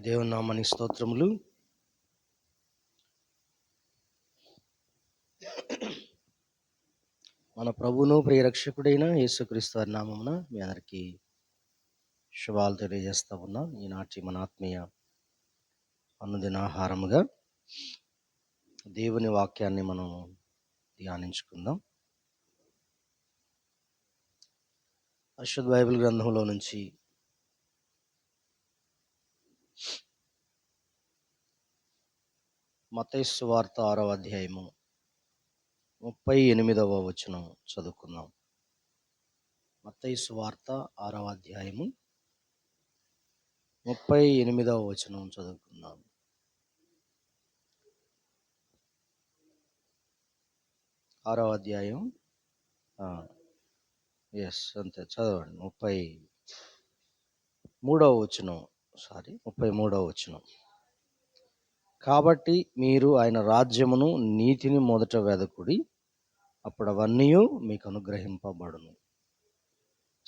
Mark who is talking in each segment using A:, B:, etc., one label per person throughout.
A: దేవుని నామానికి స్తోత్రములు. మన ప్రభువును ప్రియరక్షకుడైన యేసుక్రీస్తు వారి నామమున మీ అందరికీ శుభాలు తెలియజేస్తా ఉన్నాం. ఈనాటి మన ఆత్మీయ అనుదిన ఆహారముగా దేవుని వాక్యాన్ని మనం ధ్యానించుకుందాం. పరిశుద్ధ బైబిల్ గ్రంథంలో నుంచి మత్తయి సువార్త 6వ అధ్యాయము 38వ వచనం చదువుకుందాం. మత్తయి సువార్త 6వ అధ్యాయము 38వ వచనం చదువుకుందాం. ఆరవ అధ్యాయం అంతే చదవండి. 33వ వచనం. కాబట్టి మీరు ఆయన రాజ్యమును నీతిని మొదట వెదకుడి, అప్పుడు అవన్నీ మీకు అనుగ్రహింపబడును.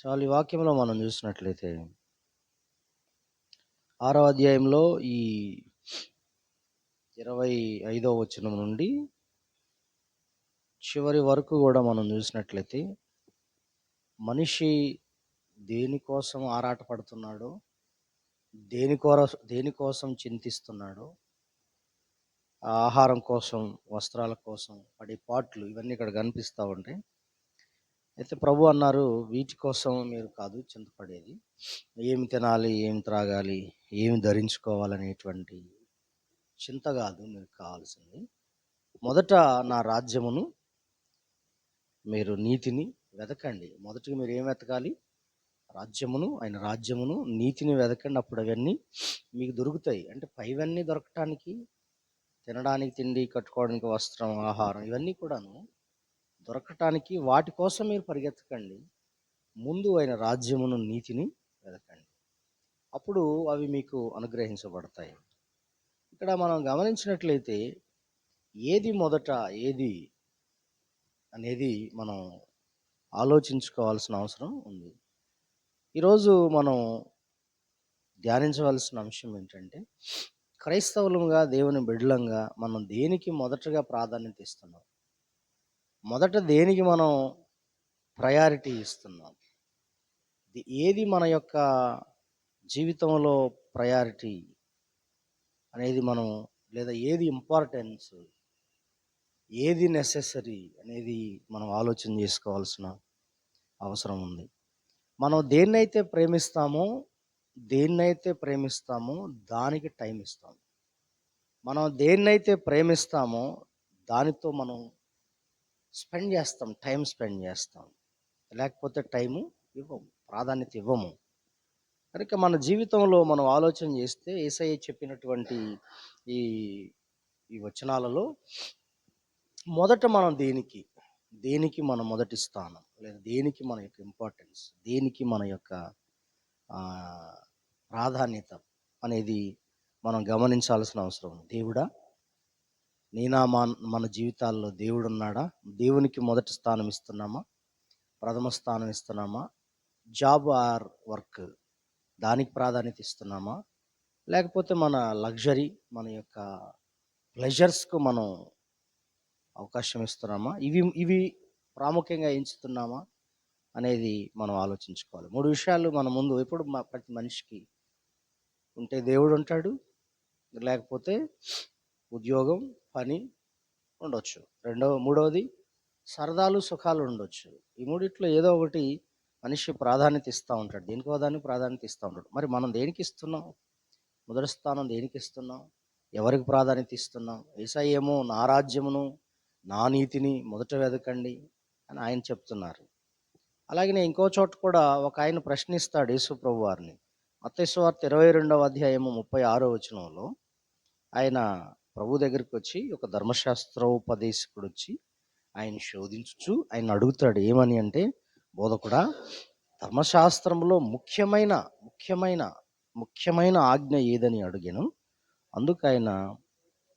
A: చాలా ఈ వాక్యంలో మనం చూసినట్లయితే 6వ అధ్యాయంలో ఈ 25వ వచనం నుండి చివరి వరకు కూడా మనం చూసినట్లయితే మనిషి దేనికోసం ఆరాటపడుతున్నాడో, దేనికోసం చింతిస్తున్నాడో, ఆహారం కోసం, వస్త్రాల కోసం పడే పాట్లు ఇవన్నీ ఇక్కడ కనిపిస్తూ ఉంటాయి. అయితే ప్రభు అన్నారు, వీటి కోసం మీరు కాదు చింతపడేది, ఏమి తినాలి, ఏమి త్రాగాలి, ఏమి ధరించుకోవాలనేటువంటి చింత కాదు మీకు కావాల్సింది. మొదట నా రాజ్యమును, మీరు నీతిని వెతకండి. మొదటిగా మీరు ఏం వెతకాలి? రాజ్యమును, ఆయన రాజ్యమును, నీతిని వెతకండి, అప్పుడు అవన్నీ మీకు దొరుకుతాయి. అంటే పైవన్నీ దొరకటానికి, తినడానికి తిండి, కట్టుకోవడానికి వస్త్రం, ఆహారం ఇవన్నీ కూడాను దొరకటానికి వాటి కోసం మీరు పరిగెత్తకండి. ముందు ఆయన రాజ్యమును, నీతిని వెతకండి, అప్పుడు అవి మీకు అనుగ్రహించబడతాయి. ఇక్కడ మనం గమనించినట్లయితే ఏది మొదట, ఏది అనేది మనం ఆలోచించుకోవాల్సిన అవసరం ఉంది. ఈరోజు మనం ధ్యానించవలసిన అంశం ఏంటంటే, క్రైస్తవులుగా, దేవుని బిడ్డలంగా మనం దేనికి మొదటగా ప్రాధాన్యత ఇస్తున్నాం, మొదట దేనికి మనం ప్రయారిటీ ఇస్తున్నాం, ఏది మన యొక్క జీవితంలో ప్రయారిటీ అనేది మనం, లేదా ఏది ఇంపార్టెన్స్, ఏది నెసెసరీ అనేది మనం ఆలోచన చేసుకోవాల్సిన అవసరం ఉంది. మనం దేన్నైతే ప్రేమిస్తామో దానికి టైం ఇస్తాం. మనం దేన్నైతే ప్రేమిస్తామో దానితో మనం టైం స్పెండ్ చేస్తాం. లేకపోతే టైము ఇవ్వము, ప్రాధాన్యత ఇవ్వము. కనుక మన జీవితంలో మనం ఆలోచన చేస్తే యేసయ్య చెప్పినటువంటి ఈ వచనాలలో మొదట మనం దేనికి మన మొదటి స్థానం, లేదా దేనికి మన యొక్క ఇంపార్టెన్స్, దేనికి మన యొక్క ప్రాధాన్యత అనేది మనం గమనించాల్సిన అవసరం ఉంది. దేవుడా, మన జీవితాల్లో దేవుడు ఉన్నాడా? దేవునికి మొదటి స్థానం ఇస్తున్నామా? ప్రథమ స్థానం ఇస్తున్నామా? జాబ్ ఆర్ వర్క్ దానికి ప్రాధాన్యత ఇస్తున్నామా? లేకపోతే మన లగ్జరీ, మన యొక్క ప్లెజర్స్కు మనం అవకాశం ఇస్తున్నామా? ఇవి ప్రాముఖ్యంగా ఎంచుతున్నామా అనేది మనం ఆలోచించుకోవాలి. 3 విషయాలు మన ముందు ఎప్పుడు ప్రతి మనిషికి ఉంటే దేవుడు ఉంటాడు, లేకపోతే ఉద్యోగం, పని ఉండొచ్చు, మూడవది సరదాలు, సుఖాలు ఉండొచ్చు. ఈ మూడిట్లో ఏదో ఒకటి మనిషి ప్రాధాన్యత ఇస్తూ ఉంటాడు, దేనికో దానికి ప్రాధాన్యత ఇస్తూ ఉంటాడు. మరి మనం దేనికి ఇస్తున్నాం? మొదటి స్థానం దేనికి ఇస్తున్నాం? ఎవరికి ప్రాధాన్యత ఇస్తున్నాం? యేసయ్య ఏమో నా రాజ్యమును, నా నీతిని మొదట వెదకండి అని ఆయన చెప్తున్నారు. అలాగనే ఇంకో చోట కూడా ఒక ఆయన ప్రశ్నిస్తాడు యేసు ప్రభు వారిని. మత్తయి సువార్త 22వ అధ్యాయము 36వ వచనంలో ఆయన ప్రభు దగ్గరికి వచ్చి, ఒక ధర్మశాస్త్రోపదేశకుడు వచ్చి ఆయన శోధించుచు ఆయన అడుగుతాడు, ఏమని అంటే, బోధకుడా, ధర్మశాస్త్రంలో ముఖ్యమైన ఆజ్ఞ ఏదని అడిగాను. అందుకు ఆయన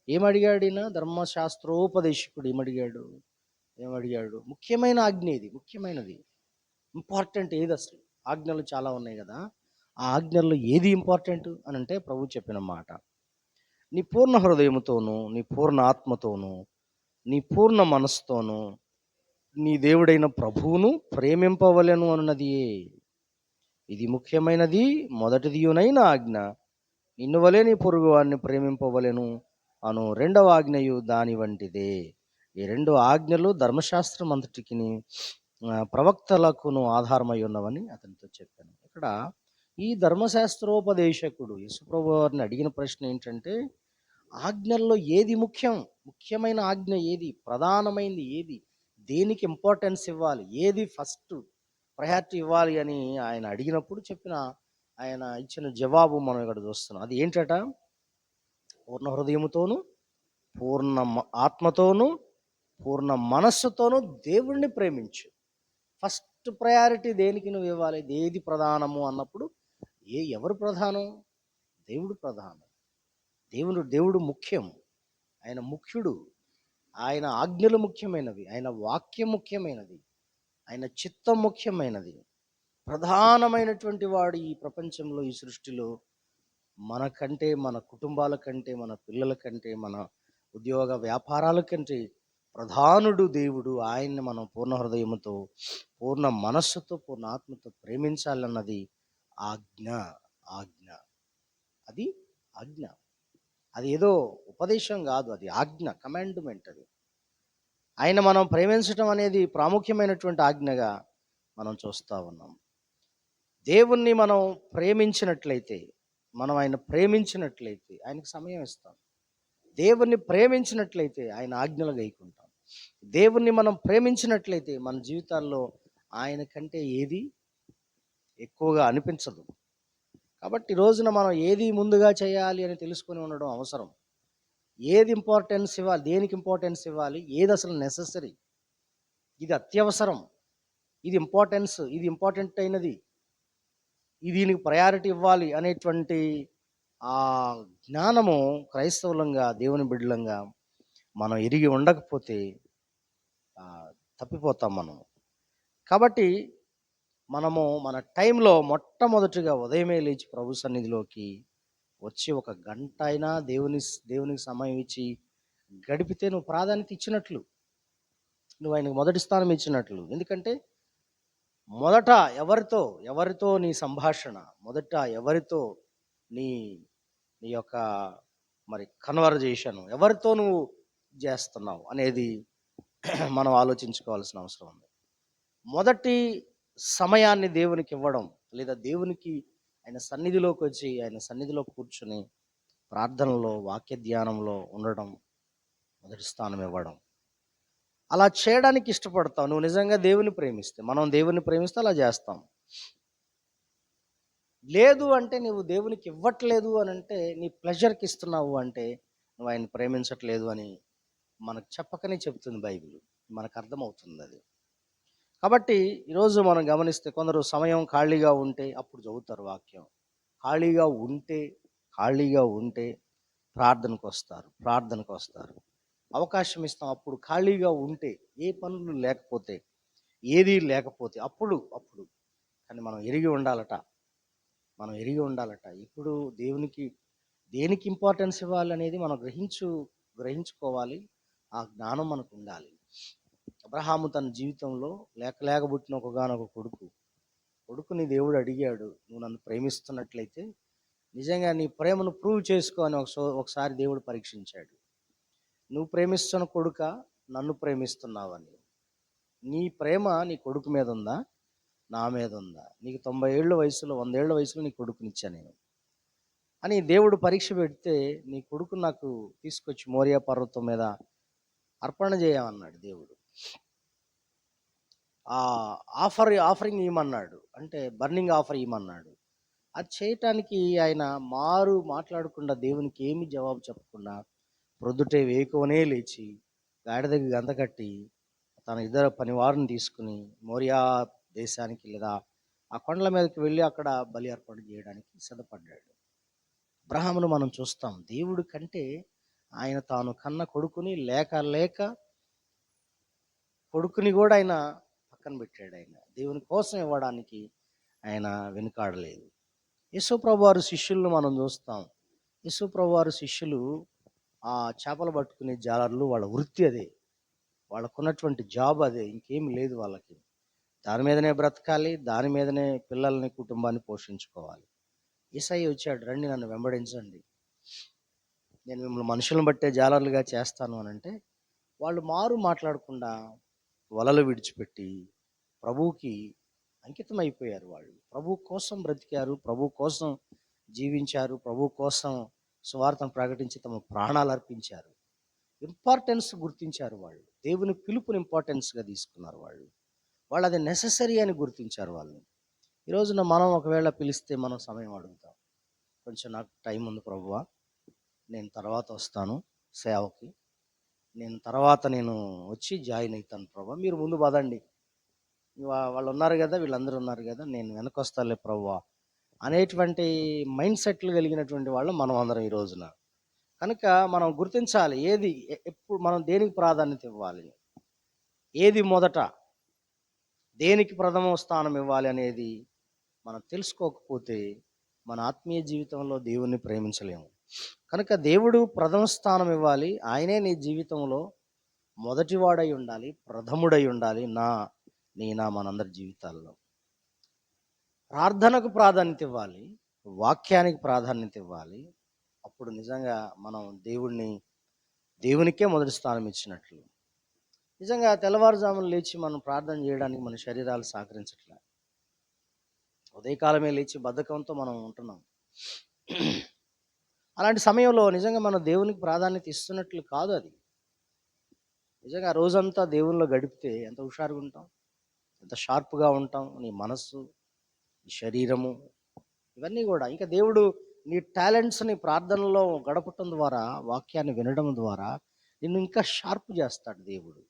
A: ఏమడిగాడు? ధర్మశాస్త్రోపదేశకుడు ఏమడిగాడు? ముఖ్యమైన ఆజ్ఞ ఇది, ముఖ్యమైనది, ఇంపార్టెంట్ ఏది? అసలు ఆజ్ఞలు చాలా ఉన్నాయి కదా, ఆ ఆజ్ఞల్లో ఏది ఇంపార్టెంట్ అని అంటే ప్రభు చెప్పిన మాట, నీ పూర్ణ హృదయముతోనూ, నీ పూర్ణ ఆత్మతోనూ, నీ పూర్ణ మనస్సుతోనూ నీ దేవుడైన ప్రభువును ప్రేమింపవలెను అన్నదియే. ఇది ముఖ్యమైనది, మొదటిదియునైన ఆజ్ఞ. నిన్ను వలె నీ పొరుగు వారిని ప్రేమింపవలెను అను రెండవ ఆజ్ఞయు దాని వంటిదే. ఈ రెండు ఆజ్ఞలు ధర్మశాస్త్రం అంతటికి ప్రవక్తలకును ఆధారమై ఉన్నవని అతనితో చెప్పాను. ఇక్కడ ఈ ధర్మశాస్త్రోపదేశకుడు యేసుప్రభు వారిని అడిగిన ప్రశ్న ఏంటంటే, ఆజ్ఞల్లో ఏది ముఖ్యం, ముఖ్యమైన ఆజ్ఞ ఏది, ప్రధానమైనది ఏది, దేనికి ఇంపార్టెన్స్ ఇవ్వాలి, ఏది ఫస్ట్ ప్రయారిటీ ఇవ్వాలి అని ఆయన అడిగినప్పుడు ఆయన ఇచ్చిన జవాబు మనం ఇక్కడ చూస్తున్నాం. అది ఏంటట? పూర్ణ హృదయముతోను, పూర్ణ ఆత్మతోను, పూర్ణ మనస్సుతోను దేవుణ్ణి ప్రేమించు. ఫస్ట్ ప్రయారిటీ దేనికి నువ్వు ఇవ్వాలి, ఏది ప్రధానము అన్నప్పుడు ఎవరు ప్రధానం? దేవుడు ప్రధానం. దేవుడు ముఖ్యం. ఆయన ముఖ్యుడు. ఆయన ఆజ్ఞలు ముఖ్యమైనవి, ఆయన వాక్యం ముఖ్యమైనది, ఆయన చిత్తం ముఖ్యమైనది. ప్రధానమైనటువంటి వాడు ఈ ప్రపంచంలో, ఈ సృష్టిలో మనకంటే, మన కుటుంబాల కంటే, మన పిల్లల కంటే, మన ఉద్యోగ వ్యాపారాల కంటే ప్రధానుడు దేవుడు. ఆయన్ని మనం పూర్ణ హృదయముతో, పూర్ణ మనస్సుతో, పూర్ణ ఆత్మతో ప్రేమించాలన్నది ఆజ్ఞ. ఆజ్ఞ అది ఆజ్ఞ. అది ఏదో ఉపదేశం కాదు, అది ఆజ్ఞ, కమాండ్మెంట్. అది ఆయన మనం ప్రేమించడం అనేది ప్రాముఖ్యమైనటువంటి ఆజ్ఞగా మనం చూస్తూ ఉన్నాం. దేవుణ్ణి మనం ప్రేమించినట్లయితే, మనం ఆయన ప్రేమించినట్లయితే ఆయనకు సమయం ఇస్తాం. దేవుణ్ణి ప్రేమించినట్లయితే ఆయన ఆజ్ఞలు గైకుంటాం. దేవుణ్ణి మనం ప్రేమించినట్లయితే మన జీవితాల్లో ఆయన కంటే ఏది ఎక్కువగా అనిపించదు. కాబట్టి ఈ రోజున మనం ఏది ముందుగా చేయాలి అని తెలుసుకొని ఉండడం అవసరం. ఏది ఇంపార్టెన్స్ ఇవ్వాలి, దేనికి ఇంపార్టెన్స్ ఇవ్వాలి, ఏది అసలు నెససరీ, ఇది అత్యవసరం, ఇది ఇంపార్టెంట్ అయినది, దీనికి ప్రయారిటీ ఇవ్వాలి అనేటువంటి ఆ జ్ఞానము క్రైస్తవులంగా, దేవుని బిడ్డలంగా మనం ఎరిగి ఉండకపోతే తప్పిపోతాం మనం. కాబట్టి మనము మన టైంలో మొట్టమొదటిగా ఉదయమే లేచి ప్రభు సన్నిధిలోకి వచ్చి ఒక గంట అయినా దేవునికి సమయం ఇచ్చి గడిపితే నువ్వు ప్రాధాన్యత ఇచ్చినట్లు, నువ్వు ఆయనకు మొదటి స్థానం ఇచ్చినట్లు. ఎందుకంటే మొదట ఎవరితో నీ సంభాషణ, మొదట ఎవరితో నీ నీ యొక్క కన్వర్జేషన్, ఎవరితో నువ్వు చేస్తున్నావు అనేది మనం ఆలోచించుకోవాల్సిన అవసరం ఉంది. మొదటి సమయాన్ని దేవునికి ఇవ్వడం, లేదా దేవునికి ఆయన సన్నిధిలోకి వచ్చి ఆయన సన్నిధిలో కూర్చుని ప్రార్థనలో, వాక్య ధ్యానంలో ఉండడం మొదటి స్థానం ఇవ్వడం. అలా చేయడానికి ఇష్టపడతావు నువ్వు నిజంగా దేవుని ప్రేమిస్తే. మనం దేవుని ప్రేమిస్తే అలా చేస్తాం. లేదు అంటే నువ్వు దేవునికి ఇవ్వట్లేదు అని అంటే, నీ ప్లెజర్కి ఇస్తున్నావు అంటే నువ్వు ఆయన ప్రేమించట్లేదు అని మనకు చెప్పకనే చెప్తుంది బైబిల్. మనకు అర్థమవుతుంది అది. కాబట్టి ఈరోజు మనం గమనిస్తే కొందరు సమయం ఖాళీగా ఉంటే అప్పుడు చదువుతారు వాక్యం, ఖాళీగా ఉంటే ప్రార్థనకు వస్తారు, అవకాశం ఇస్తాం. అప్పుడు ఖాళీగా ఉంటే, ఏ పనులు లేకపోతే, ఏది లేకపోతే అప్పుడు కానీ మనం ఎరిగి ఉండాలట. ఇప్పుడు దేనికి ఇంపార్టెన్స్ ఇవ్వాలనేది మనం గ్రహించుకోవాలి. ఆ జ్ఞానం మనకు ఉండాలి. అబ్రహాము తన జీవితంలో లేక పుట్టిన ఒకగానొక కొడుకుని దేవుడు అడిగాడు, నువ్వు నన్ను ప్రేమిస్తున్నట్లయితే నిజంగా నీ ప్రేమను ప్రూవ్ చేసుకో అని ఒకసారి దేవుడు పరీక్షించాడు. నువ్వు ప్రేమిస్తున్న కొడుక, నన్ను ప్రేమిస్తున్నావని, నీ ప్రేమ నీ కొడుకు మీద ఉందా, నా మీద ఉందా? నీకు 90 ఏళ్ళ వయసులో, 100 ఏళ్ళ వయసులో నీ కొడుకునిచ్చా నేను అని దేవుడు పరీక్ష పెడితే, నీ కొడుకు నాకు తీసుకొచ్చి మోరియా పర్వతం మీద అర్పణ చేయమన్నాడు దేవుడు. ఆ ఆఫరింగ్ ఇవ్వమన్నాడు, అంటే బర్నింగ్ ఆఫర్ ఇవ్వమన్నాడు. అది చేయటానికి ఆయన మాట్లాడకుండా, దేవునికి ఏమి జవాబు చెప్పకుండా ప్రొద్దుటే వేకువనే లేచి గాడిదకి గంత కట్టి తన ఇద్దరు పనివారిని తీసుకుని మోరియా దేశానికి, లేదా ఆ కొండల మీదకి వెళ్ళి అక్కడ బలి అర్పణ చేయడానికి సిద్ధపడ్డాడు. అబ్రహామును మనం చూస్తాం, దేవుడి కంటే ఆయన తాను కన్న కొడుకుని లేక కొడుకుని కూడా ఆయన పక్కన పెట్టాడు. ఆయన దేవుని కోసం ఇవ్వడానికి ఆయన వెనుకాడలేదు. యేసుప్రభు వారి శిష్యులను మనం చూస్తాం. యేసుప్రభు వారి శిష్యులు ఆ చేపలు పట్టుకునే జాలర్లు, వాళ్ళ వృత్తి అదే. వాళ్ళకున్నటువంటి జాబ్ అదే. ఇంకేమి లేదు వాళ్ళకి. దాని మీదనే బ్రతకాలి. దాని మీదనే పిల్లల్ని, కుటుంబాన్ని పోషించుకోవాలి. యేసయ్య వచ్చాడు, రండి నన్ను వెంబడించండి. నేను మిమ్మల్ని మనుషులను బట్టే జాలర్లుగా చేస్తాను అనంటే, వాళ్ళు మాట్లాడకుండా వలలు విడిచిపెట్టి ప్రభువుకి అంకితం అయిపోయారు. వాళ్ళు ప్రభు కోసం బ్రతికారు, ప్రభు కోసం జీవించారు, ప్రభు కోసం సువార్తను ప్రకటించి తమ ప్రాణాలు అర్పించారు. ఇంపార్టెన్స్ గుర్తించారు వాళ్ళు. దేవుని పిలుపుని ఇంపార్టెన్స్గా తీసుకున్నారు వాళ్ళు. వాళ్ళు అది నెససరీ అని గుర్తించారు వాళ్ళు. ఈ రోజున మనం ఒకవేళ పిలిస్తే మనం సమయం అడుగుతాం. కొంచెం నాకు టైం ఉంది ప్రభువా, నేను తర్వాత వస్తాను సేవకి, నేను వచ్చి జాయిన్ అవుతాను ప్రభా, మీరు ముందు పదండి, వాళ్ళు ఉన్నారు కదా, వీళ్ళందరూ ఉన్నారు కదా, నేను వెనకొస్తాలే ప్రభువా అనేటువంటి మైండ్ సెట్లు కలిగినటువంటి వాళ్ళు మనం అందరం ఈ రోజున. కనుక మనం గుర్తించాలి, ఏది ఎప్పుడు మనం దేనికి ప్రాధాన్యత ఇవ్వాలి, ఏది మొదట, దేనికి ప్రథమ స్థానం ఇవ్వాలి అనేది మనం తెలుసుకోకపోతే మన ఆత్మీయ జీవితంలో దేవుణ్ణి ప్రేమించలేము. కనుక దేవుడు ప్రథమ స్థానం ఇవ్వాలి. ఆయనే నీ జీవితంలో మొదటివాడై ఉండాలి, ప్రథముడై ఉండాలి నా మనందరి జీవితాల్లో. ప్రార్థనకు ప్రాధాన్యత ఇవ్వాలి, వాక్యానికి ప్రాధాన్యత ఇవ్వాలి. అప్పుడు నిజంగా మనం దేవునికే మొదటి స్థానం ఇచ్చినట్లు. నిజంగా తెల్లవారుజామున లేచి మనం ప్రార్థన చేయడానికి మన శరీరాలు సహకరించట్లే. ఉదయకాలమే లేచి బద్ధకంతో మనం ఉంటున్నాం. అలాంటి సమయంలో నిజంగా మనం దేవునికి ప్రాధాన్యత ఇస్తున్నట్లు కాదు అది. నిజంగా రోజంతా దేవునిలో గడిపితే ఎంత హుషారుగా ఉంటాం, ఎంత షార్ప్గా ఉంటాం. నీ మనస్సు, నీ శరీరము, ఇవన్నీ కూడా. ఇంకా దేవుడు నీ టాలెంట్స్ని ప్రార్థనలో గడపటం ద్వారా, వాక్యాన్ని వినడం ద్వారా నిన్ను ఇంకా షార్ప్ చేస్తాడు దేవుడు.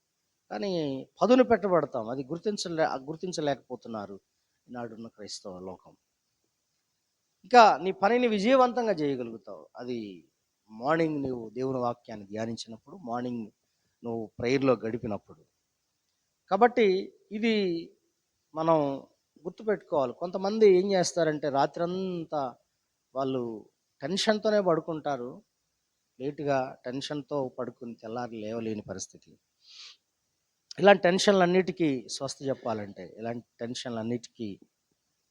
A: కానీ పదును పెట్టబడతాం, అది గుర్తించలేకపోతున్నారు ఈనాడున్న క్రైస్తవ లోకం. ఇంకా నీ పనిని విజయవంతంగా చేయగలుగుతావు అది మార్నింగ్ నువ్వు దేవుని వాక్యాన్ని ధ్యానించినప్పుడు, మార్నింగ్ నువ్వు ప్రేయర్లో గడిపినప్పుడు. కాబట్టి ఇది మనం గుర్తుపెట్టుకోవాలి. కొంతమంది ఏం చేస్తారంటే రాత్రంతా వాళ్ళు టెన్షన్తోనే పడుకుంటారు, లేటుగా టెన్షన్తో పడుకుని తెల్లారి లేవలేని పరిస్థితి. ఇలాంటి టెన్షన్లన్నిటికీ స్వస్థ చెప్పాలంటే, ఇలాంటి టెన్షన్లన్నిటికీ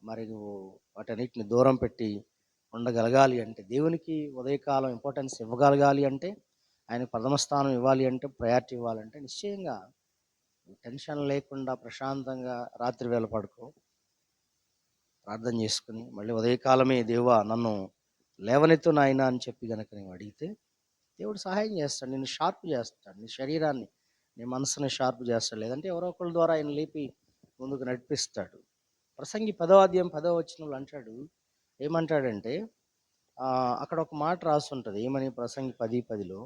A: మరి నువ్వు వాటన్నిటిని దూరం పెట్టి ఉండగలగాలి అంటే, దేవునికి ఉదయకాలం ఇంపార్టెన్స్ ఇవ్వగలగాలి అంటే, ఆయన ప్రథమ స్థానం ఇవ్వాలి అంటే, ప్రయారిటీ ఇవ్వాలంటే నిశ్చయంగా టెన్షన్ లేకుండా ప్రశాంతంగా రాత్రి వేళ పడుకో, ప్రార్థన చేసుకుని మళ్ళీ ఉదయకాలమే దేవా నన్ను లేవనెత్తు నాయన అని చెప్పి కనుక నువ్వు అడిగితే దేవుడు సహాయం చేస్తాడు, నిన్ను షార్ప్ చేస్తాడు, నీ శరీరాన్ని, నీ మనసుని షార్ప్ చేస్తాడు. లేదంటే ఎవరో ఒకరి ద్వారా ఆయన లేపి ముందుకు నడిపిస్తాడు. ప్రసంగి 10వ అధ్యాయం 10వ వచనంలో అంటాడు, ఏమంటాడంటే అక్కడ ఒక మాట రాస్తుంటుంది. ఏమని? ప్రసంగి 10:10లో,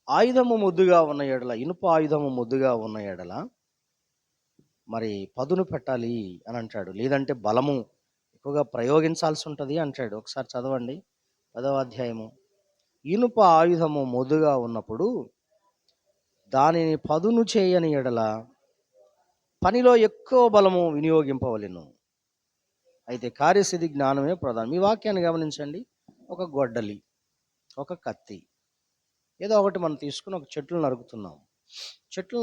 A: ఆయుధము ముద్దుగా ఉన్న ఎడల, ఇనుప ఆయుధము ముద్దుగా ఉన్న ఎడల మరి పదును పెట్టాలి అని అంటాడు, లేదంటే బలము ఎక్కువగా ప్రయోగించాల్సి ఉంటుంది అంటాడు. ఒకసారి చదవండి 10వ అధ్యాయము. ఇనుప ఆయుధము మొదుగా ఉన్నప్పుడు దానిని పదును చేయని ఎడల పనిలో ఎక్కువ బలము వినియోగింపవలెను. అయితే కార్యసిద్ధి జ్ఞానమే ప్రధానం. మీ వాక్యాన్ని గమనించండి. ఒక గొడ్డలి, ఒక కత్తి, ఏదో ఒకటి మనం తీసుకుని ఒక చెట్లు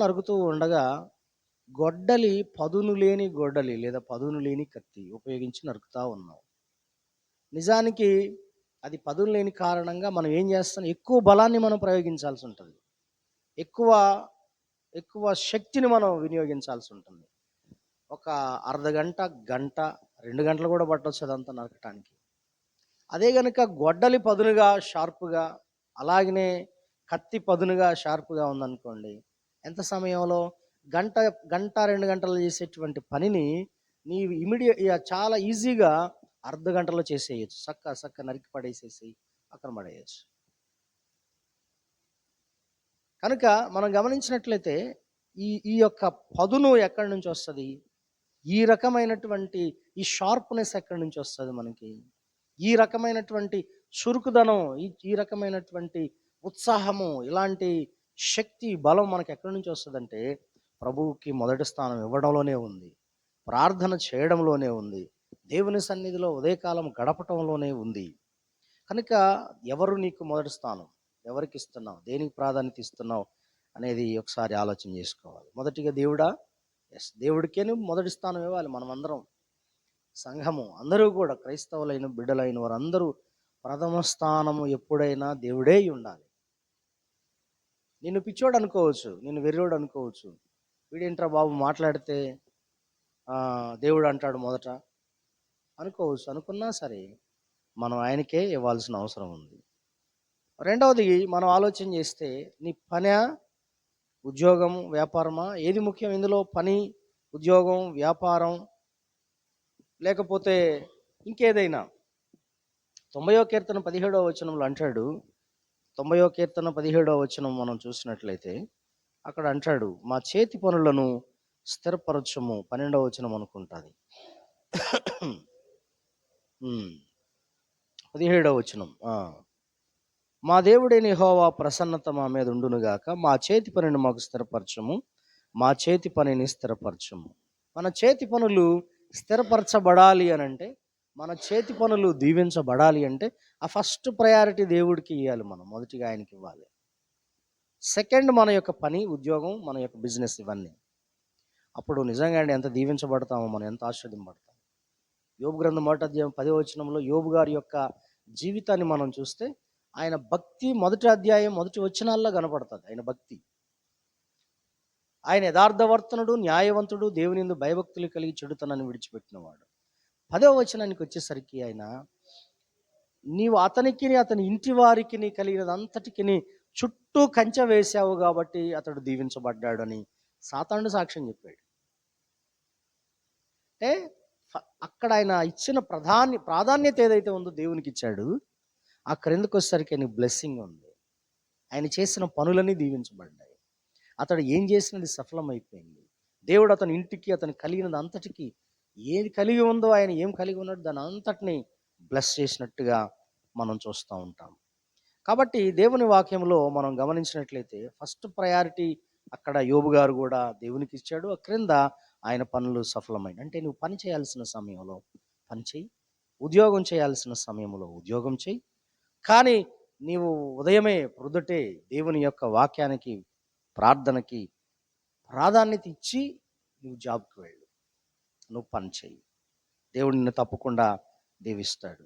A: నరుకుతూ ఉండగా గొడ్డలి, పదును లేని గొడ్డలి లేదా పదును లేని కత్తి ఉపయోగించి నరుకుతూ ఉన్నాం. నిజానికి అది పదును లేని కారణంగా మనం ఏం చేస్తాం, ఎక్కువ బలాన్ని మనం ప్రయోగించాల్సి ఉంటుంది, ఎక్కువ శక్తిని మనం వినియోగించాల్సి ఉంటుంది. ఒక అర్ధగంట, గంట, 2 గంటలు కూడా పట్టవచ్చు అదంతా నరకటానికి. అదే కనుక గొడ్డలి పదునుగా షార్ప్గా, అలాగనే కత్తి పదునుగా షార్ప్గా ఉందనుకోండి, ఎంత సమయంలో గంట 2 గంటలు చేసేటువంటి పనిని నీవు చాలా ఈజీగా అర్ధ గంటలో చేసేయచ్చు. సక్క నరికి పడేసేసి పక్కన పడేయచ్చు. కనుక మనం గమనించినట్లయితే ఈ యొక్క పదును ఎక్కడి నుంచి వస్తుంది, ఈ రకమైనటువంటి ఈ షార్ప్నెస్ ఎక్కడి నుంచి వస్తుంది మనకి, ఈ రకమైనటువంటి చురుకుదనం, ఈ రకమైనటువంటి ఉత్సాహము, ఇలాంటి శక్తి, బలం మనకి ఎక్కడి నుంచి వస్తుందంటే ప్రభువుకి మొదటి స్థానం ఇవ్వడంలోనే ఉంది, ప్రార్థన చేయడంలోనే ఉంది, దేవుని సన్నిధిలో ఉదయకాలం గడపటంలోనే ఉంది. కనుక ఎవరు నీకు మొదటి స్థానం? ఎవరికి ఇస్తున్నావు? దేనికి ప్రాధాన్యత ఇస్తున్నావు అనేది ఒకసారి ఆలోచన చేసుకోవాలి. మొదటిగా దేవుడా? ఎస్, దేవుడికే మొదటి స్థానం ఇవ్వాలి. మనమందరం సంఘము అందరూ కూడా క్రైస్తవులైన బిడ్డలైన వారందరూ ప్రథమ స్థానము ఎప్పుడైనా దేవుడే అయి ఉండాలి. నిన్ను పిచ్చోడు అనుకోవచ్చు, నిన్ను వెర్రోడు అనుకోవచ్చు. వీడేంట్రా బాబు మాట్లాడితే దేవుడు అంటాడు మొదట అనుకోవచ్చు. అనుకున్నా సరే మనం ఆయనకే ఇవ్వాల్సిన అవసరం ఉంది. రెండవది, మనం ఆలోచన చేస్తే నీ పనా, ఉద్యోగం, వ్యాపారమా, ఏది ముఖ్యం ఇందులో? పని, ఉద్యోగం, వ్యాపారం, లేకపోతే ఇంకేదైనా? 90వ కీర్తన 17వ వచనంలో అంటాడు, 90వ కీర్తన 17వ వచనం మనం చూసినట్లయితే అక్కడ అంటాడు, మా చేతి పనులను స్థిరపరచము. 12వ వచనం అనుకుంటుంది. 17వ వచనం, మా దేవుడైన యెహోవా ప్రసన్నత మా మీద ఉండునుగాక, మా చేతి పనిని మాకు స్థిరపరచము, మా చేతి పనిని స్థిరపరచము. మన చేతి పనులు స్థిరపరచబడాలి అని అంటే, మన చేతి పనులు దీవించబడాలి అంటే ఆ ఫస్ట్ ప్రయారిటీ దేవుడికి ఇవ్వాలి. మనం మొదటిగా ఆయనకి ఇవ్వాలి. సెకండ్ మన యొక్క పని, ఉద్యోగం, మన యొక్క బిజినెస్, ఇవన్నీ. అప్పుడు నిజంగా ఎంత దీవించబడతామో, మనం ఎంత ఆశ్చర్యపడతాం. యోబు గ్రంథం 1వ అధ్యాయం 10వ వచనంలో యోబు గారి యొక్క జీవితాన్ని మనం చూస్తే ఆయన భక్తి మొదటి అధ్యాయం మొదటి వచనాల్లో కనపడుతుంది. ఆయన భక్తి, ఆయన యథార్థవర్తనుడు, న్యాయవంతుడు, దేవుని యందు భయభక్తులు కలిగి చెడుతనాన్ని విడిచిపెట్టినవాడు. 10వ వచనానికి వచ్చేసరికి ఆయన, నీవు అతనికి అతని ఇంటి వారికి కలిగినదంతటికి చుట్టూ కంచె వేశావు కాబట్టి అతడు దీవించబడ్డాడు అని సాతానుడు సాక్ష్యం చెప్పాడు. అంటే అక్కడ ఆయన ఇచ్చిన ప్రాధాన్యత ఏదైతే ఉందో దేవునికి ఇచ్చాడు, ఆ క్రిందకు వచ్చేసరికి ఆయన బ్లెస్సింగ్ ఉంది. ఆయన చేసిన పనులన్నీ దీవించబడ్డాయి. అతడు ఏం చేసినది సఫలమైపోయింది. దేవుడు అతని ఇంటికి, అతను కలిగినది అంతటికి, ఏది కలిగి ఉందో, ఆయన ఏం కలిగి ఉన్నాడు దాని అంతటిని బ్లెస్ చేసినట్టుగా మనం చూస్తూ ఉంటాం. కాబట్టి దేవుని వాక్యంలో మనం గమనించినట్లయితే ఫస్ట్ ప్రయారిటీ అక్కడ యోబు గారు కూడా దేవునికి ఇచ్చాడు. ఆ క్రింద ఆయన పనులు సఫలమైన. అంటే నువ్వు పని చేయాల్సిన సమయంలో పని చేయి, ఉద్యోగం చేయాల్సిన సమయంలో ఉద్యోగం చేయి. కానీ నీవు ఉదయమే ప్రొద్దుటే దేవుని యొక్క వాక్యానికి, ప్రార్థనకి ప్రాధాన్యత ఇచ్చి నువ్వు జాబ్కి వెళ్ళు, నువ్వు పని చేయి. దేవుడు నిన్ను తప్పకుండా దీవిస్తాడు.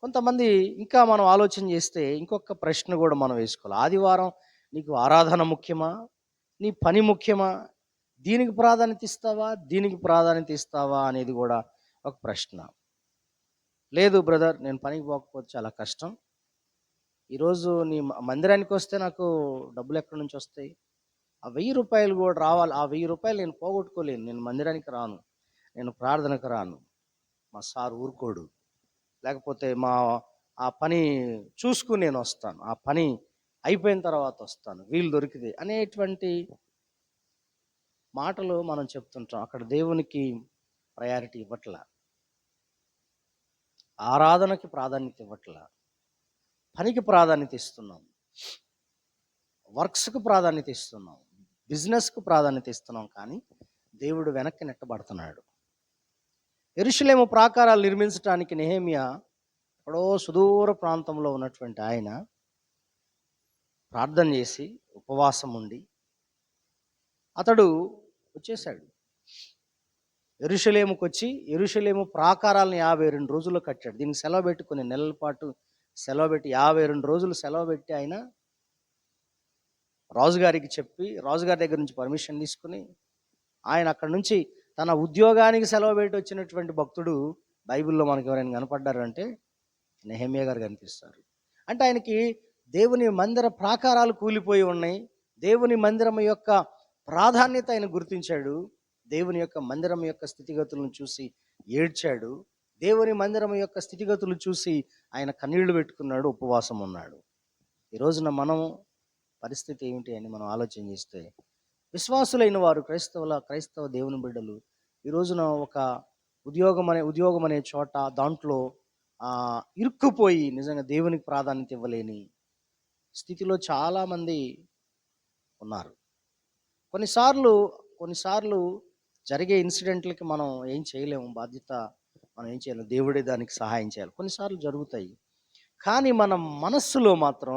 A: కొంతమంది ఇంకా మనం ఆలోచన చేస్తే ఇంకొక ప్రశ్న కూడా మనం వేసుకోవాలి. ఆదివారం నీకు ఆరాధన ముఖ్యమా, నీ పని ముఖ్యమా? దీనికి ప్రాధాన్యత ఇస్తావా, దీనికి ప్రాధాన్యత ఇస్తావా అనేది కూడా ఒక ప్రశ్న. లేదు బ్రదర్, నేను పనికి పోకపోతే చాలా కష్టం, ఈరోజు నీ మందిరానికి వస్తే నాకు డబ్బులు ఎక్కడి నుంచి వస్తాయి, ఆ 1000 రూపాయలు కూడా రావాలి, ఆ 1000 రూపాయలు నేను పోగొట్టుకోలేను, నేను మందిరానికి రాను, నేను ప్రార్థనకు రాను, మా సార్ ఊరుకోడు, లేకపోతే ఆ పని చూసుకుని నేను వస్తాను, ఆ పని అయిపోయిన తర్వాత వస్తాను, వీలు దొరికితే అనేటువంటి మాటలు మనం చెప్తుంటాం. అక్కడ దేవునికి ప్రయారిటీ ఇవ్వట్లా, ఆరాధనకి ప్రాధాన్యత ఇవ్వట్లా, పనికి ప్రాధాన్యత ఇస్తున్నాం, వర్క్స్కు ప్రాధాన్యత ఇస్తున్నాం, బిజినెస్కు ప్రాధాన్యత ఇస్తున్నాం. కానీ దేవుడు వెనక్కి నెట్టబడుతున్నాడు. యెరూషలేము ప్రాకారాలు నిర్మించడానికి నెహెమ్యా ఎక్కడో సుదూర ప్రాంతంలో ఉన్నటువంటి ఆయన ప్రార్థన చేసి ఉపవాసం ఉండి అతడు వచ్చేసాడు. యెరూషలేముకు వచ్చి యెరూషలేము ప్రాకారాలను 52 రోజుల్లో కట్టాడు. దీనికి సెలవు పెట్టి కొన్ని నెలల పాటు సెలవు పెట్టి 52 రోజులు సెలవు పెట్టి ఆయన రాజుగారికి చెప్పి, రాజుగారి దగ్గర నుంచి పర్మిషన్ తీసుకుని ఆయన అక్కడ నుంచి తన ఉద్యోగానికి సెలవు పెట్టి వచ్చినటువంటి భక్తుడు బైబిల్లో మనకు ఎవరైనా కనపడ్డారంటే నెహెమ్యా గారు కనిపిస్తారు. అంటే ఆయనకి దేవుని మందిర ప్రాకారాలు కూలిపోయి ఉన్నాయి, దేవుని మందిరం యొక్క ప్రాధాన్యత ఆయన గుర్తించాడు, దేవుని యొక్క మందిరం యొక్క స్థితిగతులను చూసి ఏడ్చాడు, దేవుని మందిరం యొక్క స్థితిగతులు చూసి ఆయన కన్నీళ్లు పెట్టుకున్నాడు, ఉపవాసం ఉన్నాడు. ఈ రోజున మనం పరిస్థితి ఏమిటి అని మనం ఆలోచన చేస్తే, విశ్వాసులైన వారు, క్రైస్తవ దేవుని బిడ్డలు ఈ రోజున ఒక ఉద్యోగం అనే చోట దాంట్లో ఇరుక్కుపోయి నిజంగా దేవునికి ప్రాధాన్యత ఇవ్వలేని స్థితిలో చాలామంది ఉన్నారు. కొన్నిసార్లు జరిగే ఇన్సిడెంట్లకి మనం ఏం చేయలేము, బాధ్యత మనం ఏం చేయాలి? దేవుడే దానికి సహాయం చేయాలి. కొన్నిసార్లు జరుగుతాయి. కానీ మన మనస్సులో మాత్రం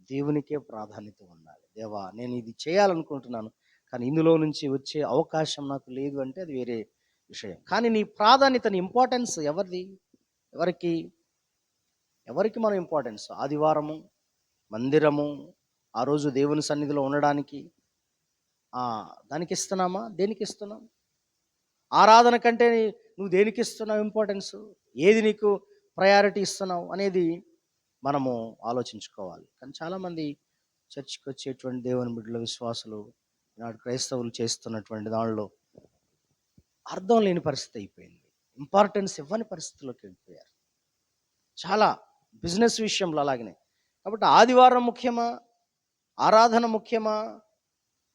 A: దేవునికే ప్రాధాన్యత ఉండాలి. దేవా, నేను ఇది చేయాలనుకుంటున్నాను. కానీ ఇందులో నుంచి వచ్చే అవకాశం నాకు లేదు అంటే అది వేరే విషయం. కానీ నీ ప్రాధాన్యత, నీ ఇంపార్టెన్స్ ఎవరిది? ఎవరికి? ఎవరికి మనం ఇంపార్టెన్స్? ఆదివారము, మందిరము, ఆ రోజు దేవుని సన్నిధిలో ఉండడానికి దానికి ఇస్తున్నామా? దేనికి ఇస్తున్నాం? ఆరాధన కంటే నువ్వు దేనికి ఇస్తున్నావు ఇంపార్టెన్స్? ఏది నీకు ప్రయారిటీ ఇస్తున్నావు అనేది మనము ఆలోచించుకోవాలి. కానీ చాలామంది చర్చికి వచ్చేటువంటి దేవుని బిడ్డల విశ్వాసులు, ఈనాడు క్రైస్తవులు చేస్తున్నటువంటి దానిలో అర్థం లేని పరిస్థితి అయిపోయింది. ఇంపార్టెన్స్ ఇవ్వని పరిస్థితిలోకి వెళ్ళిపోయారు. చాలా బిజినెస్ విషయంలో అలాగనే. కాబట్టి ఆదివారం ముఖ్యమా? ఆరాధన ముఖ్యమా?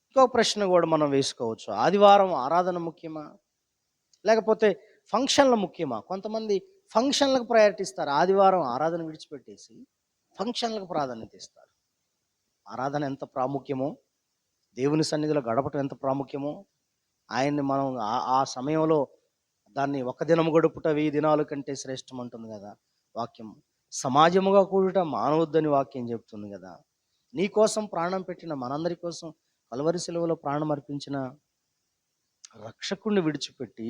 A: ఇంకో ప్రశ్న కూడా మనం వేసుకోవచ్చు. ఆదివారం ఆరాధన ముఖ్యమా? లేకపోతే ఫంక్షన్లు ముఖ్యమా? కొంతమంది ఫంక్షన్లకు ప్రయారిటీ ఇస్తారు. ఆదివారం ఆరాధన విడిచిపెట్టేసి ఫంక్షన్లకు ప్రాధాన్యత ఇస్తారు. ఆరాధన ఎంత ప్రాముఖ్యమో, దేవుని సన్నిధిలో గడపటం ఎంత ప్రాముఖ్యమో, ఆయన్ని మనం ఆ సమయంలో దాన్ని ఒక దినం గడుపుట 1000 దినాల కంటే శ్రేష్టం అంటుంది కదా వాక్యం. సమాజముగా కూడుట మానవద్దని వాక్యం చెప్తుంది కదా. నీ కోసం ప్రాణం పెట్టిన, మనందరి కోసం కల్వరి శిలువలో ప్రాణం అర్పించిన రక్షకుణ్ణి విడిచిపెట్టి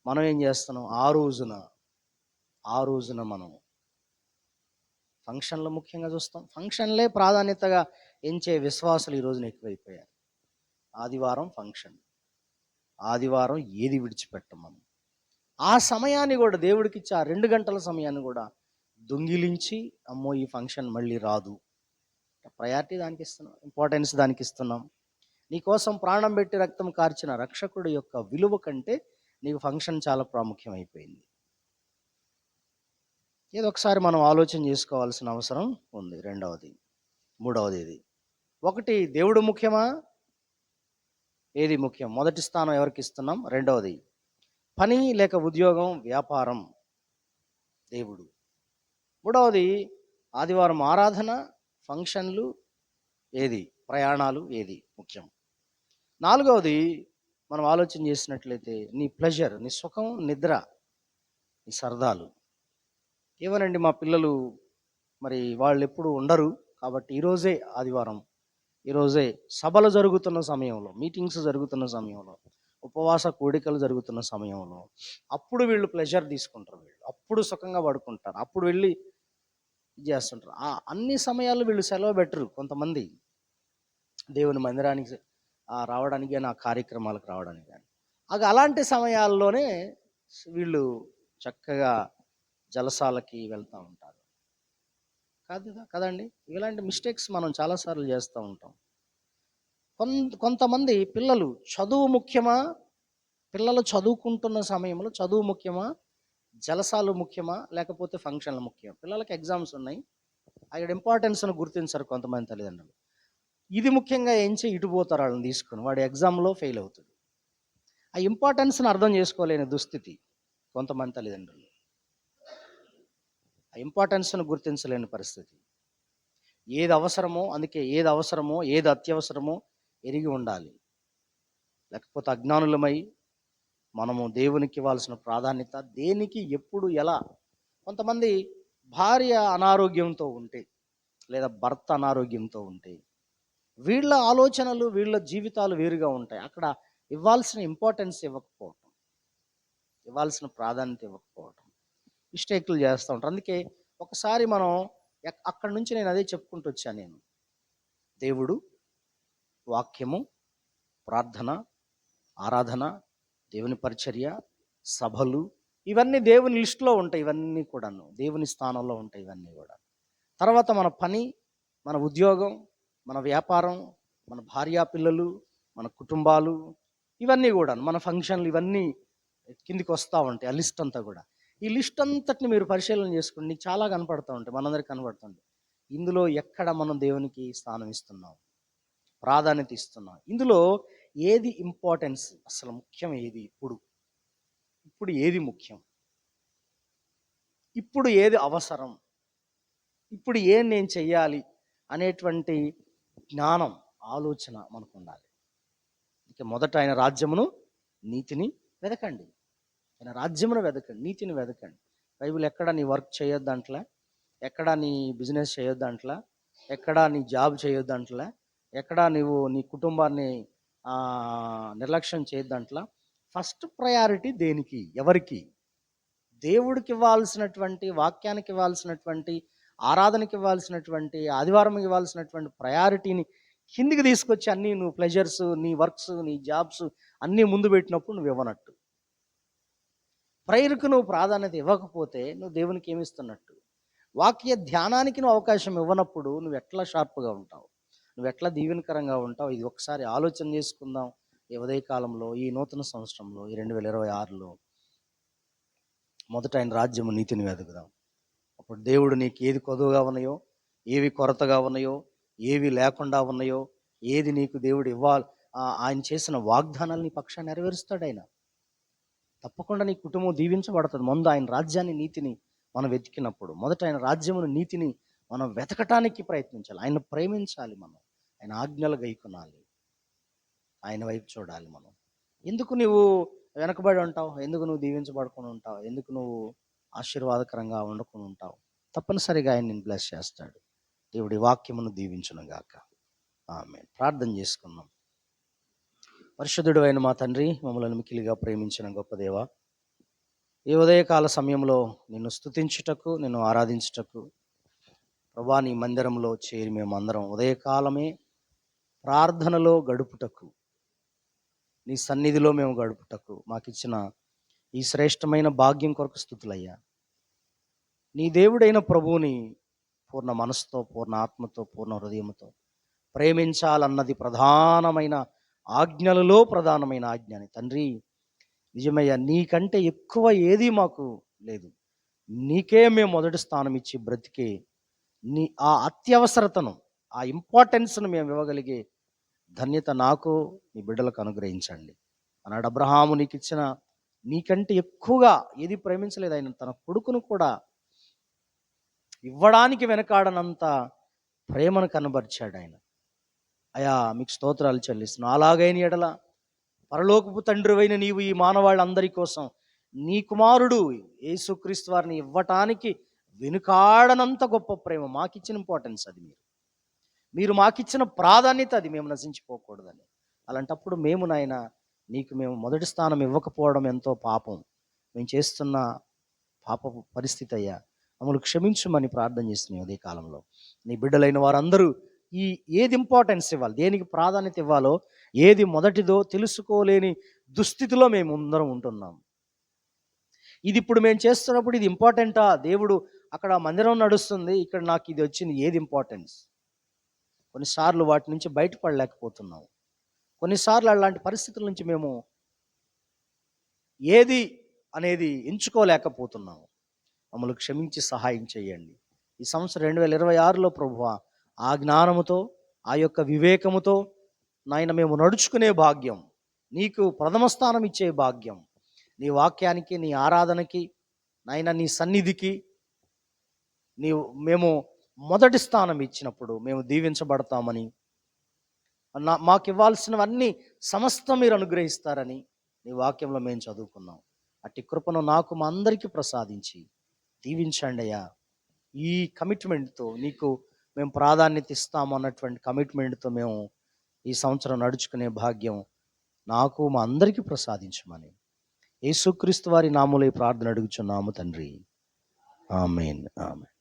A: మనం ఏం చేస్తున్నాం? ఆ రోజున మనం ఫంక్షన్లు ముఖ్యంగా చూస్తాం. ఫంక్షన్లే ప్రాధాన్యతగా ఎంచే విశ్వాసులు ఈ రోజున ఎక్కువైపోయారు. ఆదివారం ఫంక్షన్, ఆదివారం ఏది విడిచిపెట్టం మనం. ఆ సమయాన్ని కూడా దేవుడికి ఇచ్చే ఆ 2 గంటల సమయాన్ని కూడా దొంగిలించి, అమ్మో ఈ ఫంక్షన్ మళ్ళీ రాదు, ప్రయారిటీ దానికి ఇస్తున్నాం, ఇంపార్టెన్స్ దానికి ఇస్తున్నాం. నీకోసం ప్రాణం పెట్టి రక్తం కార్చిన రక్షకుడి యొక్క విలువ కంటే నీకు ఫంక్షన్ చాలా ప్రాముఖ్యం అయిపోయింది. ఏదో ఒకసారి మనం ఆలోచన చేసుకోవాల్సిన అవసరం ఉంది. మూడవది ఇది. ఒకటి, దేవుడు ముఖ్యమా? ఏది ముఖ్యం? మొదటి స్థానం ఎవరికి ఇస్తున్నాం? రెండవది పని లేక ఉద్యోగం, వ్యాపారం, దేవుడు. మూడవది ఆదివారం ఆరాధన, ఫంక్షన్లు, ఏది ప్రయాణాలు, ఏది ముఖ్యం? నాలుగవది మనం ఆలోచన చేసినట్లయితే నీ ప్లెజర్, నీ సుఖం, నిద్ర, నీ సరదాలు. ఏమోనండి, మా పిల్లలు మరి వాళ్ళు ఎప్పుడు ఉండరు కాబట్టి ఈరోజే ఆదివారం, ఈరోజే సభలు జరుగుతున్న సమయంలో, మీటింగ్స్ జరుగుతున్న సమయంలో, ఉపవాస కోడికలు జరుగుతున్న సమయంలో అప్పుడు వీళ్ళు ప్లెజర్ తీసుకుంటారు. వీళ్ళు అప్పుడు సుఖంగా పడుకుంటారు, అప్పుడు వెళ్ళి చేస్తుంటారు. అన్ని సమయాల్లో వీళ్ళు సెలవు పెట్టరు. కొంతమంది దేవుని మందిరానికి రావడానికి కానీ, ఆ కార్యక్రమాలకు రావడానికి కానీ, అలాంటి సమయాల్లోనే వీళ్ళు చక్కగా జలసాలకి వెళ్తూ ఉంటారు. కదండి? ఇలాంటి మిస్టేక్స్ మనం చాలాసార్లు చేస్తూ ఉంటాం. కొంతమంది పిల్లలు చదువు ముఖ్యమా? పిల్లలు చదువుకుంటున్న సమయంలో చదువు ముఖ్యమా? జలసాలు ముఖ్యమా? లేకపోతే ఫంక్షన్లు ముఖ్యం? పిల్లలకి ఎగ్జామ్స్ ఉన్నాయి, అక్కడ ఇంపార్టెన్స్ను గుర్తించారు కొంతమంది తల్లిదండ్రులు. ఇది ముఖ్యంగా ఎంచి ఇటు పోతారు వాళ్ళని తీసుకొని, వాడు ఎగ్జామ్లో ఫెయిల్ అవుతాడు. ఆ ఇంపార్టెన్స్ని అర్థం చేసుకోలేని దుస్థితి కొంతమంది తల్లిదండ్రులు. ఆ ఇంపార్టెన్స్ను గుర్తించలేని పరిస్థితి. ఏది అవసరమో, అందుకే ఏది అవసరమో ఏది అత్యవసరమో ఎరిగి ఉండాలి. లేకపోతే అజ్ఞానులమై మనము దేవునికి ఇవ్వాల్సిన ప్రాధాన్యత దేనికి, ఎప్పుడు, ఎలా. కొంతమంది భార్య అనారోగ్యంతో ఉంటే లేదా భర్త అనారోగ్యంతో ఉంటే వీళ్ళ ఆలోచనలు, వీళ్ళ జీవితాలు వేరుగా ఉంటాయి. అక్కడ ఇవ్వాల్సిన ఇంపార్టెన్స్ ఇవ్వకపోవటం, ఇవ్వాల్సిన ప్రాధాన్యత ఇవ్వకపోవటం, మిస్టేక్లు చేస్తూ ఉంటారు. అందుకే ఒకసారి మనం అక్కడి నుంచి నేను అదే చెప్పుకుంటూ వచ్చాను. నేను దేవుడు, వాక్యము, ప్రార్థన, ఆరాధన, దేవుని పరిచర్య, సభలు, ఇవన్నీ దేవుని లిస్టులో ఉంటాయి. ఇవన్నీ కూడాను దేవుని స్థానంలో ఉంటాయి. ఇవన్నీ కూడా తర్వాత మన పని, మన ఉద్యోగం, మన వ్యాపారం, మన భార్యా పిల్లలు, మన కుటుంబాలు, ఇవన్నీ కూడా మన ఫంక్షన్లు, ఇవన్నీ కిందికి వస్తూ ఉంటాయి. ఆ లిస్ట్ అంతా కూడా. ఈ లిస్ట్ అంతటిని మీరు పరిశీలన చేసుకోండి, నీకు చాలా కనపడుతూ ఉంటాయి, మనందరికి కనపడుతుంది. ఇందులో ఎక్కడ మనం దేవునికి స్థానం ఇస్తున్నాం, ప్రాధాన్యత ఇస్తున్నాం? ఇందులో ఏది ఇంపార్టెన్స్, అసలు ముఖ్యం ఏది? ఇప్పుడు ఏది ముఖ్యం? ఇప్పుడు ఏది అవసరం? ఇప్పుడు ఏం నేను చెయ్యాలి అనేటువంటి జ్ఞానం, ఆలోచన మనకు ఉండాలి. ఇక మొదట ఆయన రాజ్యమును, నీతిని వెతకండి. ఆయన రాజ్యమును వెతకండి, నీతిని వెతకండి. బైబిల్ ఎక్కడ నీ వర్క్ చేయొద్దంట్లే, ఎక్కడ నీ బిజినెస్ చేయొద్దంట్లా, ఎక్కడ నీ జాబ్ చేయొద్దంట్లా, ఎక్కడ నువ్వు నీ కుటుంబాన్ని నిర్లక్ష్యం చేయొద్దంట్లా. ఫస్ట్ ప్రయారిటీ దేనికి, ఎవరికి? దేవుడికి ఇవ్వాల్సినటువంటి, వాక్యానికి ఇవ్వాల్సినటువంటి, ఆరాధనకి ఇవ్వాల్సినటువంటి, ఆదివారం ఇవ్వాల్సినటువంటి ప్రయారిటీని కిందికి తీసుకొచ్చి అన్నీ నువ్వు ప్లెజర్స్, నీ వర్క్స్, నీ జాబ్స్ అన్నీ ముందు పెట్టినప్పుడు నువ్వు ఇవ్వనట్టు. ప్రేయర్కు నువ్వు ప్రాధాన్యత ఇవ్వకపోతే నువ్వు దేవునికి ఏమిస్తున్నట్టు? వాక్య ధ్యానానికి నువ్వు అవకాశం ఇవ్వనప్పుడు నువ్వు ఎట్లా షార్ప్గా ఉంటావు, నువ్వు ఎట్లా దీవెనకరంగా ఉంటావు? ఇది ఒకసారి ఆలోచన చేసుకుందాం. ఈ ఉదయకాలంలో, ఈ నూతన సంవత్సరంలో, ఈ 2026లో మొదట ఆయన రాజ్యము నీతిని వెతుకుదాం. అప్పుడు దేవుడు నీకు ఏది కొదువుగా ఉన్నాయో, ఏవి కొరతగా ఉన్నాయో, ఏవి లేకుండా ఉన్నాయో, ఏది నీకు దేవుడు ఇవ్వాలి, ఆయన చేసిన వాగ్దానాలు నీ పక్షాన్ని నెరవేరుస్తాడు ఆయన. తప్పకుండా నీ కుటుంబం దీవించబడుతుంది. ముందు ఆయన రాజ్యాన్ని, నీతిని మనం వెతికినప్పుడు, మొదట ఆయన రాజ్యమును, నీతిని మనం వెతకటానికి ప్రయత్నించాలి. ఆయన ప్రేమించాలి, మనం ఆయన ఆజ్ఞలు గైకొనాలి, ఆయన వైపు చూడాలి. మనం ఎందుకు నువ్వు వెనకబడి ఉంటావు? ఎందుకు నువ్వు దీవించబడుకుని ఉంటావు? ఎందుకు నువ్వు ఆశీర్వాదకరంగా వండుకుని ఉంటావు? తప్పనిసరిగా ఆయన నిన్ను బ్లెస్ చేస్తాడు. దేవుడి వాక్యమును దీవించును గాక. ఆమేన్. ప్రార్థన చేసుకుందాం. పరిశుద్ధుడు అయిన మా తండ్రి, మమ్మల్ని మిక్కిలిగా ప్రేమించిన గొప్ప దేవ, ఈ ఉదయకాల సమయంలో నిన్ను స్తుతించుటకు, నిన్ను ఆరాధించుటకు ప్రభా నీ మందిరంలో చేరి మేమందరం ఉదయకాలమే ప్రార్థనలో గడుపుటకు, నీ సన్నిధిలో మేము గడుపుటకు మాకిచ్చిన ఈ శ్రేష్టమైన భాగ్యం కొరకు స్తుతులయ్యా. నీ దేవుడైన ప్రభువుని పూర్ణ మనసుతో, పూర్ణ ఆత్మతో, పూర్ణ హృదయంతో ప్రేమించాలన్నది ప్రధానమైన ఆజ్ఞలలో ప్రధానమైన ఆజ్ఞని తండ్రి. నిజమయ్యా, నీకంటే ఎక్కువ ఏది మాకు లేదు. నీకే మేము మొదటి స్థానం ఇచ్చి బ్రతికే నీ ఆ అత్యవసరతను, ఆ ఇంపార్టెన్స్ను మేము ఇవ్వగలిగే ధన్యత నాకు, నీ బిడ్డలకు అనుగ్రహించండి. అన్నాడు అబ్రహాము, నీకు ఇచ్చిన నీకంటే ఎక్కువగా ఏది ప్రేమించలేదు. ఆయన తన కొడుకును కూడా ఇవ్వడానికి వెనకాడనంత ప్రేమను కనబరిచాడు ఆయన. అయా మీకు స్తోత్రాలు చెల్లిస్తున్నాను. అలాగైన ఎడల పరలోకపు తండ్రివైన నీవు ఈ మానవాళ్ళందరి కోసం నీ కుమారుడు యేసుక్రీస్తు వారిని ఇవ్వటానికి వెనుకాడనంత గొప్ప ప్రేమ మాకిచ్చిన ఇంపార్టెన్స్ అది. మీరు మాకిచ్చిన ప్రాధాన్యత అది, మేము నశించిపోకూడదని. అలాంటప్పుడు మేము నాయన నీకు మేము మొదటి స్థానం ఇవ్వకపోవడం ఎంతో పాపం. మేము చేస్తున్న పాపపు పరిస్థితి అయ్యా, మమ్మల్ని క్షమించమని ప్రార్థన చేస్తున్నాయి. అదే కాలంలో నీ బిడ్డలైన వారందరూ ఏది ఇంపార్టెన్స్ ఇవ్వాలి, దేనికి ప్రాధాన్యత ఇవ్వాలో, ఏది మొదటిదో తెలుసుకోలేని దుస్థితిలో మేము అందరం ఉంటున్నాం. ఇది ఇప్పుడు మేము చేస్తున్నప్పుడు ఇది ఇంపార్టెంటా? దేవుడు అక్కడ మందిరం నడుస్తుంది, ఇక్కడ నాకు ఇది వచ్చింది, ఏది ఇంపార్టెన్స్? కొన్నిసార్లు వాటి నుంచి బయటపడలేకపోతున్నాం. కొన్నిసార్లు అలాంటి పరిస్థితుల నుంచి మేము ఏది అనేది ఎంచుకోలేకపోతున్నాము. మమ్మల్ని క్షమించి సహాయం చేయండి. ఈ సంవత్సరం 2026లో ప్రభువా, ఆ జ్ఞానముతో, ఆ యొక్క వివేకముతో నాయన మేము నడుచుకునే భాగ్యం, నీకు ప్రథమ స్థానం ఇచ్చే భాగ్యం, నీ వాక్యానికి, నీ ఆరాధనకి, నాయన నీ సన్నిధికి మేము మొదటి స్థానం ఇచ్చినప్పుడు మేము దీవించబడతామని, మాకు ఇవ్వాల్సినవన్నీ సమస్తం మీరు అనుగ్రహిస్తారని నీ వాక్యంలో మేము చదువుకున్నాం. అట్టి కృపను నాకు, మా అందరికీ ప్రసాదించి దీవించండి అయ్యా. ఈ కమిట్మెంట్తో నీకు మేము ప్రాధాన్యత ఇస్తాము అన్నటువంటి కమిట్మెంట్తో మేము ఈ సంవత్సరం నడుచుకునే భాగ్యం నాకు, మా అందరికీ ప్రసాదించమని యేసుక్రీస్తు వారి నామములో ఈ ప్రార్థన అడుగుచున్నాము తండ్రి. ఆమేన్, ఆమేన్.